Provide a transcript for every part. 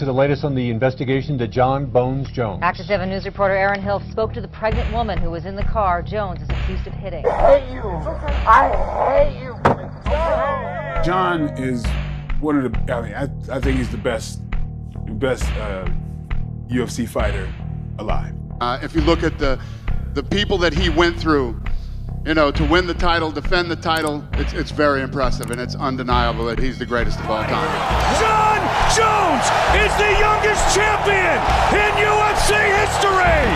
To the latest on the investigation to Jon Bones Jones. Action 7 News reporter Aaron Hill spoke to the pregnant woman who was in the car Jones is accused of hitting. I hate you. I hate you. Jon is one of the, I think he's the best UFC fighter alive. If you look at the people that he went through, you know, to win the title, defend the title, it's very impressive, and it's undeniable that he's the greatest of all time. Jon Jones is the youngest champion in UFC history!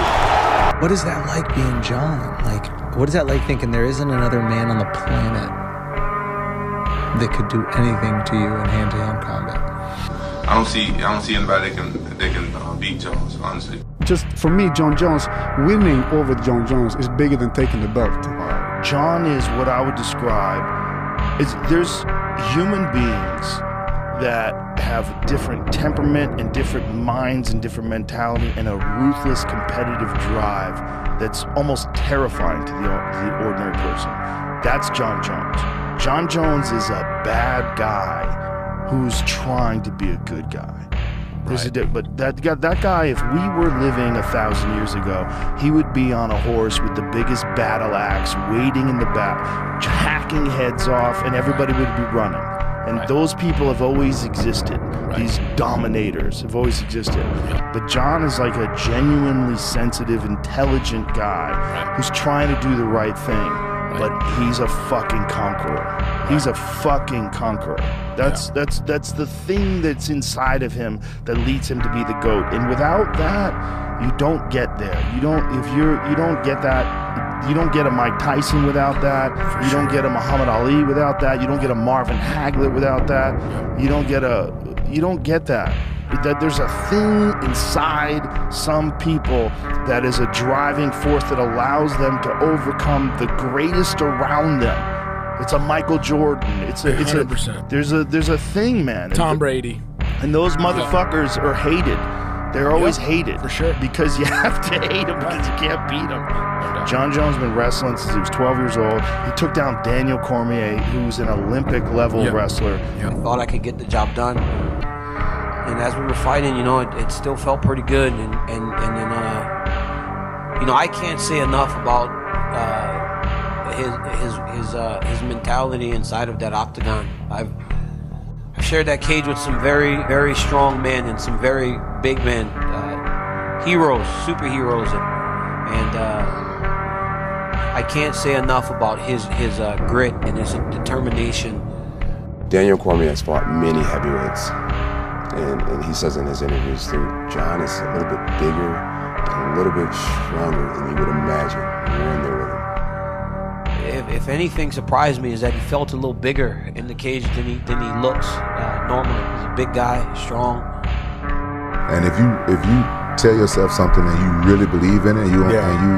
What is that like being Jon? Like, what is that like thinking there isn't another man on the planet that could do anything to you in hand-to-hand combat? I don't see anybody that can beat Jones, honestly. Just for me, Jon Jones, winning over Jon Jones is bigger than taking the belt. Jon is what I would describe is there's human beings that have different temperament and different minds and different mentality and a ruthless competitive drive that's almost terrifying to the ordinary person. That's Jon Jones. Jon Jones is a bad guy who's trying to be a good guy. But that guy, if we were living 1,000 years ago, he would be on a horse with the biggest battle axe, waiting in the back, hacking heads off, and everybody would be running. And those people have always existed. These dominators have always existed. But Jon is like a genuinely sensitive, intelligent guy who's trying to do the right thing. But he's a fucking conqueror. He's a fucking conqueror. That's the thing that's inside of him that leads him to be the GOAT. And without that, you don't get there. You don't get that. You don't get a Mike Tyson without that. You don't get a Muhammad Ali without that. You don't get a Marvin Hagler without that. You don't get that. That there's a thing inside some people that is a driving force that allows them to overcome the greatest around them. It's a Michael Jordan. It's a 100%. There's a thing, man. Tom Brady. And those motherfuckers are hated. They're always hated. For sure. Because you have to hate them because you can't beat them. Jon Jones has been wrestling since he was 12 years old. He took down Daniel Cormier, who's an Olympic level wrestler. I thought I could get the job done. And as we were fighting, you know, it still felt pretty good. And then, you know, I can't say enough about his mentality inside of that octagon. I've shared that cage with some very, very strong men and some very big men, heroes, superheroes, and I can't say enough about his grit and his determination. Daniel Cormier has fought many heavyweights, and he says in his interviews that Jon is a little bit bigger and a little bit stronger than you would imagine when you're in there with him. If anything surprised me is that he felt a little bigger in the cage than he looks normally. He's a big guy, strong. And if you tell yourself something and you really believe in it, and you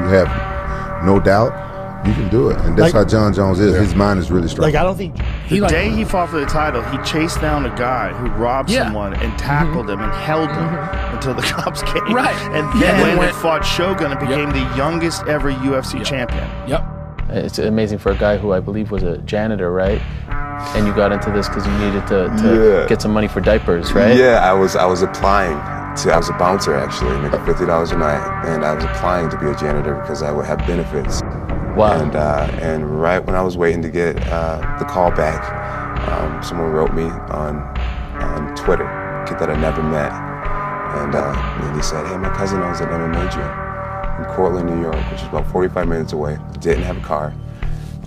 have no doubt, you can do it. And that's how Jon Jones is. His mind is really strong. Like, I don't think the day he fought for the title, he chased down a guy who robbed someone and tackled him and held him until the cops came. Right. And then went and fought Shogun and became the youngest ever UFC champion. It's amazing for a guy who I believe was a janitor, right? And you got into this because you needed to get some money for diapers, right? Yeah, I was applying. I was a bouncer, actually, making $50 a night, and I was applying to be a janitor because I would have benefits. Wow. And right when I was waiting to get the call back, someone wrote me on Twitter, a kid that I never met, and he said, "Hey, my cousin owns an MMA gym in Cortland, New York, which is about 45 minutes away. Didn't have a car,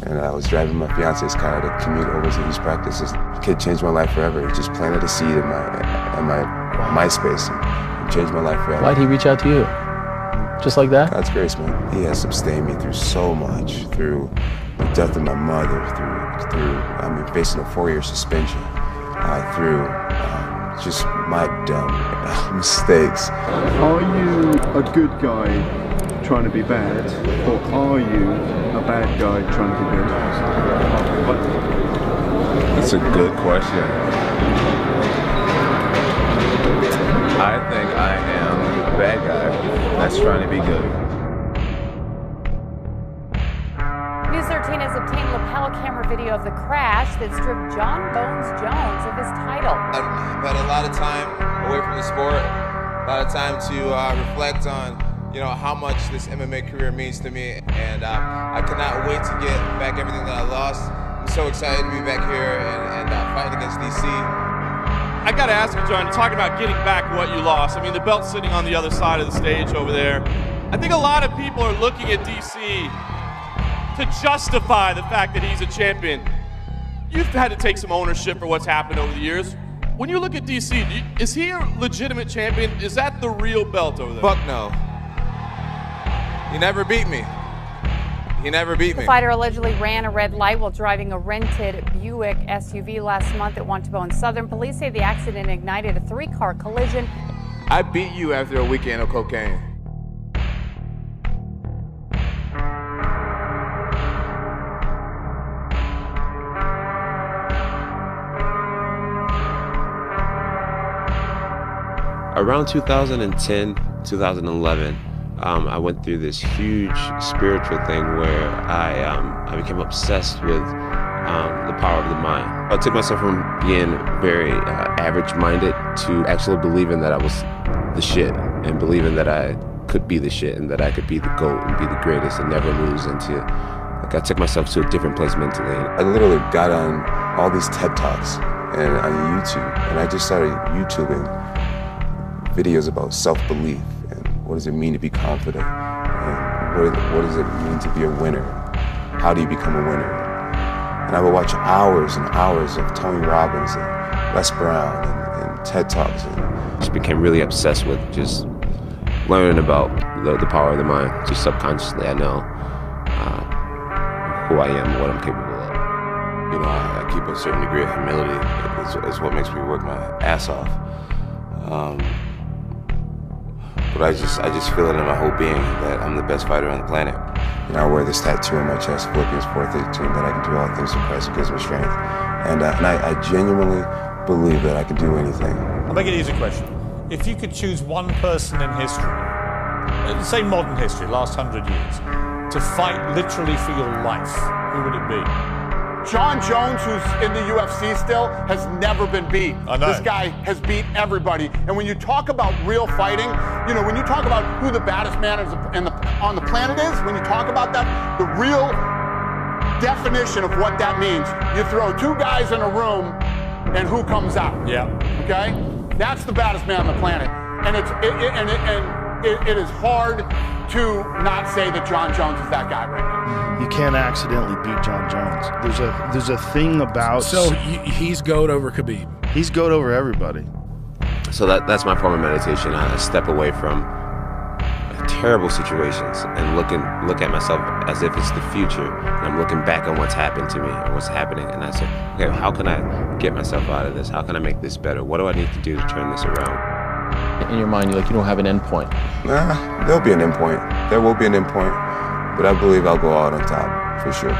and I was driving my fiance's car to commute over to these practices. The kid changed my life forever. He just planted a seed in my MySpace and changed my life forever." Why'd he reach out to you? Just like that? God's grace, man. He has sustained me through so much, through the death of my mother, through facing a 4-year suspension, through just my dumb mistakes. Are you a good guy trying to be bad, or are you a bad guy trying to be good? That's a good question. I think I am a bad guy that's trying to be good. News 13 has obtained lapel camera video of the crash that stripped Jon Bones Jones of his title. I've had a lot of time away from the sport, a lot of time to reflect on, how much this MMA career means to me, and I cannot wait to get back everything that I lost. I'm so excited to be back here and fighting against DC. I got to ask you, Jon, you're talking about getting back what you lost. I mean, the belt's sitting on the other side of the stage over there. I think a lot of people are looking at DC to justify the fact that he's a champion. You've had to take some ownership for what's happened over the years. When you look at DC, is he a legitimate champion? Is that the real belt over there? Fuck no. He never beat me. He never beat me. The fighter allegedly ran a red light while driving a rented Buick SUV last month at Wantabo Southern. Police say the accident ignited a three-car collision. I beat you after a weekend of cocaine. Around 2010, 2011, I went through this huge spiritual thing where I became obsessed with the power of the mind. I took myself from being very average-minded to actually believing that I was the shit, and believing that I could be the shit, and that I could be the GOAT and be the greatest and never lose. I took myself to a different place mentally. I literally got on all these TED Talks and on YouTube, and I just started YouTubing videos about self-belief and what does it mean to be confident, and what does it mean to be a winner? How do you become a winner? And I would watch hours and hours of Tony Robbins and Les Brown and TED Talks, and just became really obsessed with just learning about the power of the mind. Just subconsciously, I know who I am and what I'm capable of. I keep a certain degree of humility. It's what makes me work my ass off. But I just feel it in my whole being that I'm the best fighter on the planet. I wear this tattoo on my chest, Philippians 4:13, that I can do all things through Christ who gives me strength. And I genuinely believe that I can do anything. I'll make it an easy question. If you could choose one person in history, say modern history, last 100 years, to fight literally for your life, who would it be? Jon Jones, who's in the UFC still, has never been beat. I know. This guy has beat everybody. And when you talk about real fighting, when you talk about who the baddest man on the planet is, when you talk about that, the real definition of what that means, you throw two guys in a room and who comes out? Yeah. Okay? That's the baddest man on the planet. And it is hard to not say that Jon Jones is that guy right now. You can't accidentally beat Jon Jones. There's a thing about... So he's GOAT over Khabib. He's GOAT over everybody. So that's my form of meditation. I step away from terrible situations and look at myself as if it's the future. And I'm looking back on what's happened to me and what's happening. And I say, okay, how can I get myself out of this? How can I make this better? What do I need to do to turn this around? In your mind, you don't have an end point. Nah, there'll be an end point. There will be an end point. But I believe I'll go out on top, for sure.